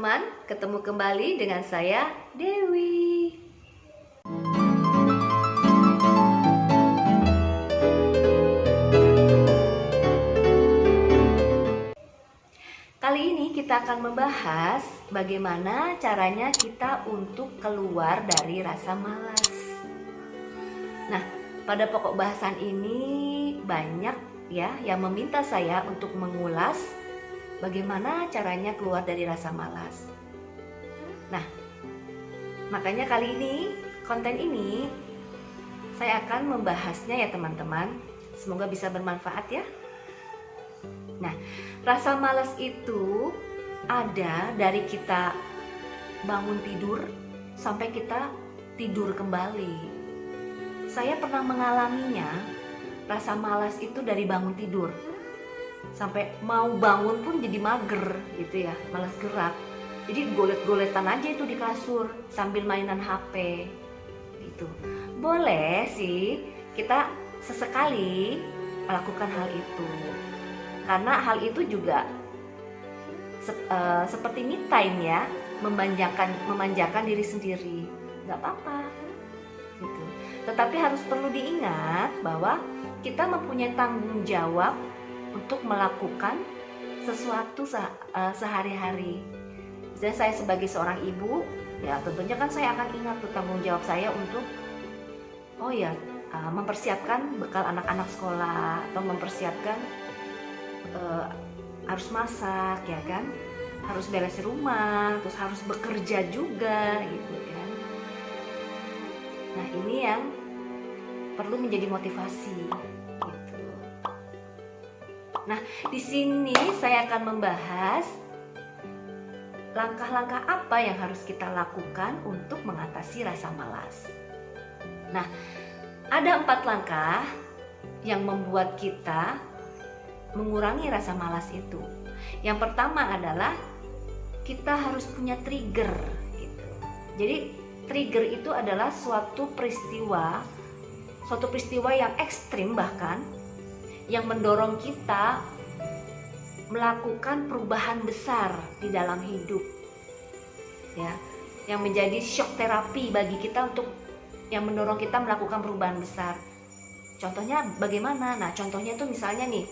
teman-teman, ketemu kembali dengan saya, Dewi. Kali ini kita akan membahas bagaimana caranya kita untuk keluar dari rasa malas. Nah, pada pokok bahasan ini banyak ya yang meminta saya untuk mengulas bagaimana caranya keluar dari rasa malas. Nah, makanya kali ini, konten ini saya akan membahasnya ya teman-teman. Semoga bisa bermanfaat ya. Nah, rasa malas itu ada dari kita bangun tidur sampai kita tidur kembali. Saya pernah mengalaminya, rasa malas itu dari bangun tidur sampai mau bangun pun jadi mager gitu ya, malas gerak. Jadi golet-goletan aja itu di kasur sambil mainan HP gitu. Boleh sih kita sesekali melakukan hal itu, karena hal itu juga seperti me time ya, memanjakan diri sendiri, nggak apa-apa gitu. Tetapi harus perlu diingat bahwa kita mempunyai tanggung jawab untuk melakukan sesuatu sehari-hari. Misalnya saya sebagai seorang ibu, ya tentunya kan saya akan ingat tuh tanggung jawab saya untuk mempersiapkan bekal anak-anak sekolah, atau mempersiapkan harus masak ya kan, harus beres rumah, terus harus bekerja juga gitu kan. Nah, ini yang perlu menjadi motivasi gitu. Nah, di sini saya akan membahas langkah-langkah apa yang harus kita lakukan untuk mengatasi rasa malas. Nah, ada 4 langkah yang membuat kita mengurangi rasa malas itu. Yang pertama adalah kita harus punya trigger gitu. Jadi trigger itu adalah suatu peristiwa yang ekstrim bahkan, yang mendorong kita melakukan perubahan besar di dalam hidup ya, yang menjadi shock terapi bagi kita, untuk yang mendorong kita melakukan perubahan besar. Contohnya bagaimana? Nah, contohnya itu misalnya nih,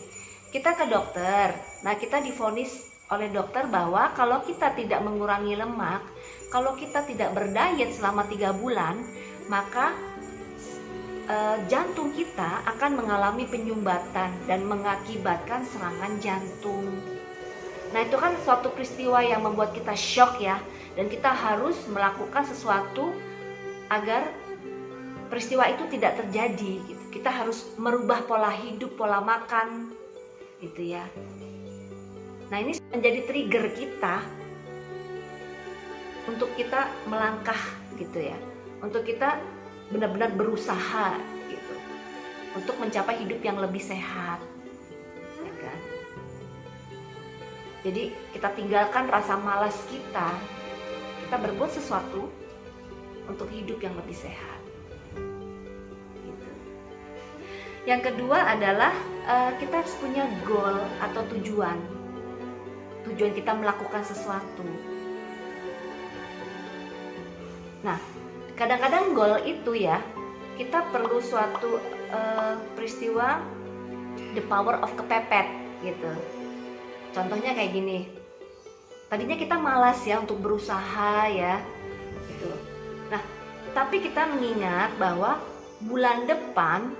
kita ke dokter. Nah, kita divonis oleh dokter bahwa kalau kita tidak mengurangi lemak, kalau kita tidak berdiet selama 3 bulan, maka jantung kita akan mengalami penyumbatan dan mengakibatkan serangan jantung. Nah, itu kan suatu peristiwa yang membuat kita shock ya, dan kita harus melakukan sesuatu agar peristiwa itu tidak terjadi gitu. Kita harus merubah pola hidup, pola makan gitu ya. Nah, ini menjadi trigger kita untuk kita melangkah gitu ya, untuk kita benar-benar berusaha gitu untuk mencapai hidup yang lebih sehat ya kan? Jadi kita tinggalkan rasa malas kita berbuat sesuatu untuk hidup yang lebih sehat gitu. Yang kedua adalah kita harus punya goal atau tujuan kita melakukan sesuatu. Nah, kadang-kadang goal itu ya, kita perlu suatu peristiwa the power of kepepet gitu. Contohnya kayak gini, tadinya kita malas ya untuk berusaha ya gitu. Nah, tapi kita mengingat bahwa bulan depan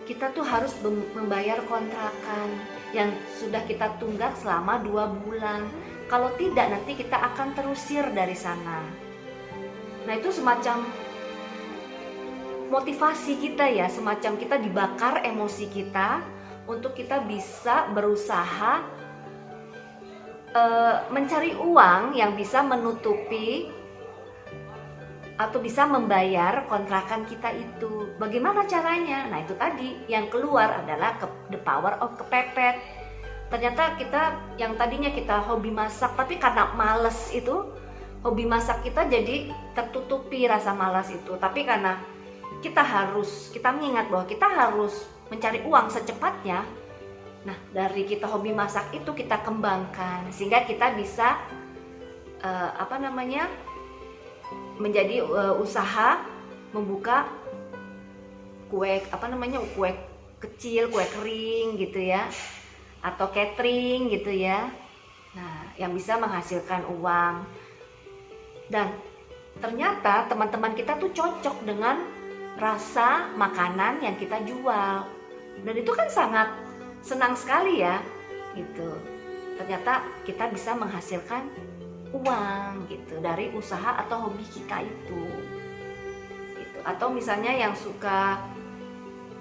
kita tuh harus membayar kontrakan yang sudah kita tunggak selama 2 bulan. Kalau tidak, nanti kita akan terusir dari sana. Nah, itu semacam motivasi kita ya, semacam kita dibakar emosi kita untuk kita bisa berusaha mencari uang yang bisa menutupi atau bisa membayar kontrakan kita itu. Bagaimana caranya? Nah, itu tadi yang keluar adalah the power of kepepet. Ternyata kita yang tadinya kita hobi masak, tapi karena males itu, hobi masak kita jadi tertutupi rasa malas itu. Tapi karena kita mengingat bahwa kita harus mencari uang secepatnya. Nah, dari kita hobi masak itu kita kembangkan sehingga kita bisa apa namanya, menjadi usaha membuka kue kue kecil, kue kering gitu ya, atau catering gitu ya. Nah, yang bisa menghasilkan uang. Dan ternyata teman-teman kita tuh cocok dengan rasa makanan yang kita jual. Dan itu kan sangat senang sekali ya gitu. Ternyata kita bisa menghasilkan uang gitu dari usaha atau hobi kita itu gitu. Atau misalnya yang suka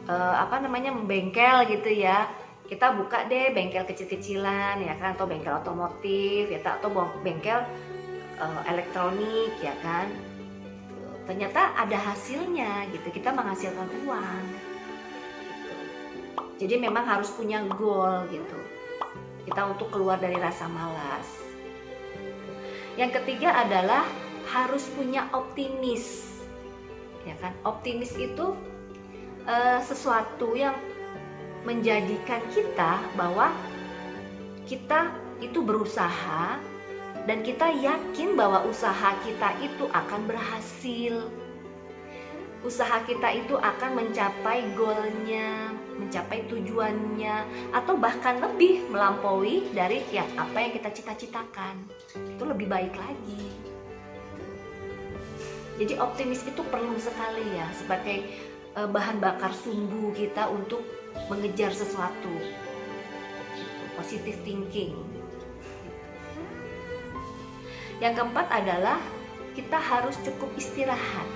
membengkel gitu ya, kita buka deh bengkel kecil-kecilan ya kan, atau bengkel otomotif ya, atau bengkel elektronik ya kan. Ternyata ada hasilnya gitu, kita menghasilkan uang gitu. Jadi memang harus punya goal gitu kita untuk keluar dari rasa malas. Yang ketiga adalah harus punya optimis ya kan. Optimis itu sesuatu yang menjadikan kita bahwa kita itu berusaha dan kita yakin bahwa usaha kita itu akan berhasil. Usaha kita itu akan mencapai goalnya, mencapai tujuannya, atau bahkan lebih melampaui dari apa yang kita cita-citakan. Itu lebih baik lagi. Jadi optimis itu perlu sekali ya, sebagai bahan bakar sumbu kita untuk mengejar sesuatu. Positive thinking. Yang keempat adalah kita harus cukup istirahat.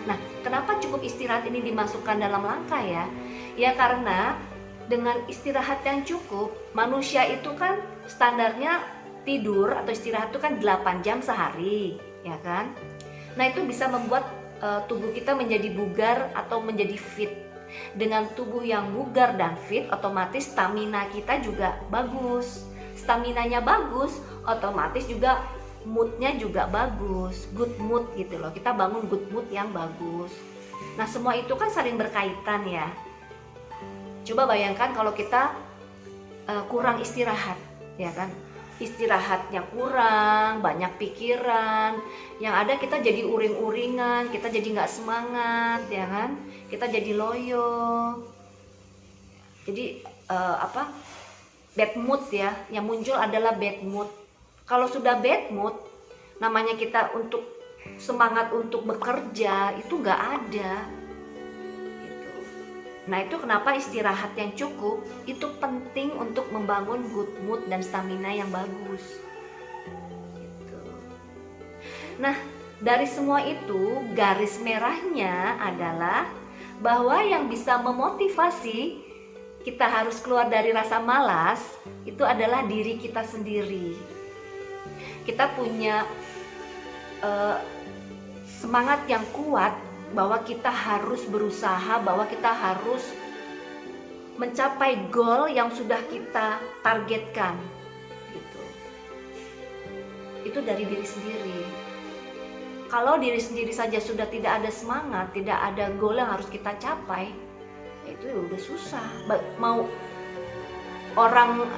Nah, kenapa cukup istirahat ini dimasukkan dalam langkah ya? Ya karena dengan istirahat yang cukup, manusia itu kan standarnya tidur atau istirahat itu kan 8 jam sehari, ya kan? Nah, itu bisa membuat tubuh kita menjadi bugar atau menjadi fit. Dengan tubuh yang bugar dan fit, otomatis stamina kita juga bagus. Staminanya bagus, otomatis juga moodnya juga bagus, good mood gitu loh. Kita bangun good mood yang bagus. Nah, semua itu kan saling berkaitan ya. Coba bayangkan kalau kita kurang istirahat, ya kan? Istirahatnya kurang, banyak pikiran, yang ada kita jadi uring-uringan, kita jadi nggak semangat, ya kan? Kita jadi loyo, jadi bad mood ya, yang muncul adalah bad mood. Kalau sudah bad mood, namanya kita untuk semangat untuk bekerja itu nggak ada. Nah, itu kenapa istirahat yang cukup itu penting untuk membangun good mood dan stamina yang bagus. Gitu. Nah, dari semua itu garis merahnya adalah bahwa yang bisa memotivasi kita harus keluar dari rasa malas itu adalah diri kita sendiri. Kita punya semangat yang kuat bahwa kita harus berusaha, bahwa kita harus mencapai goal yang sudah kita targetkan gitu. Itu dari diri sendiri. Kalau diri sendiri saja sudah tidak ada semangat, tidak ada goal yang harus kita capai, itu udah susah. Mau orang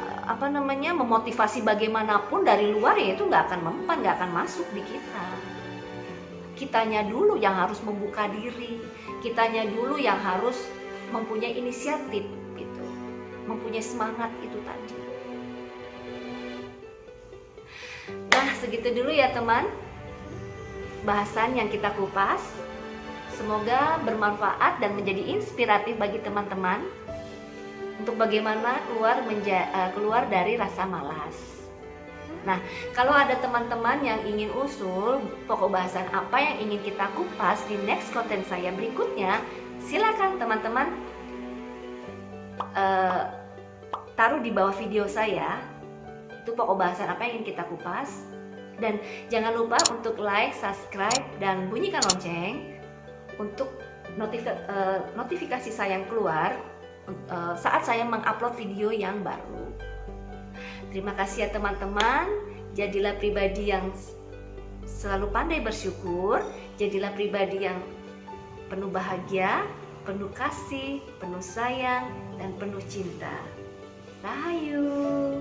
memotivasi bagaimanapun dari luar, ya itu nggak akan mempan, nggak akan masuk di kita. Kitanya dulu yang harus membuka diri, kitanya dulu yang harus mempunyai inisiatif gitu, mempunyai semangat itu tadi. Nah, segitu dulu ya teman bahasan yang kita kupas. Semoga bermanfaat dan menjadi inspiratif bagi teman-teman untuk bagaimana keluar dari rasa malas. Nah, kalau ada teman-teman yang ingin usul pokok bahasan apa yang ingin kita kupas di next konten saya berikutnya, silakan teman-teman taruh di bawah video saya itu pokok bahasan apa yang ingin kita kupas. Dan jangan lupa untuk like, subscribe, dan bunyikan lonceng untuk notifikasi saya yang keluar saat saya mengupload video yang baru. Terima kasih ya teman-teman. Jadilah pribadi yang selalu pandai bersyukur. Jadilah pribadi yang penuh bahagia, penuh kasih, penuh sayang, dan penuh cinta. Rahayu.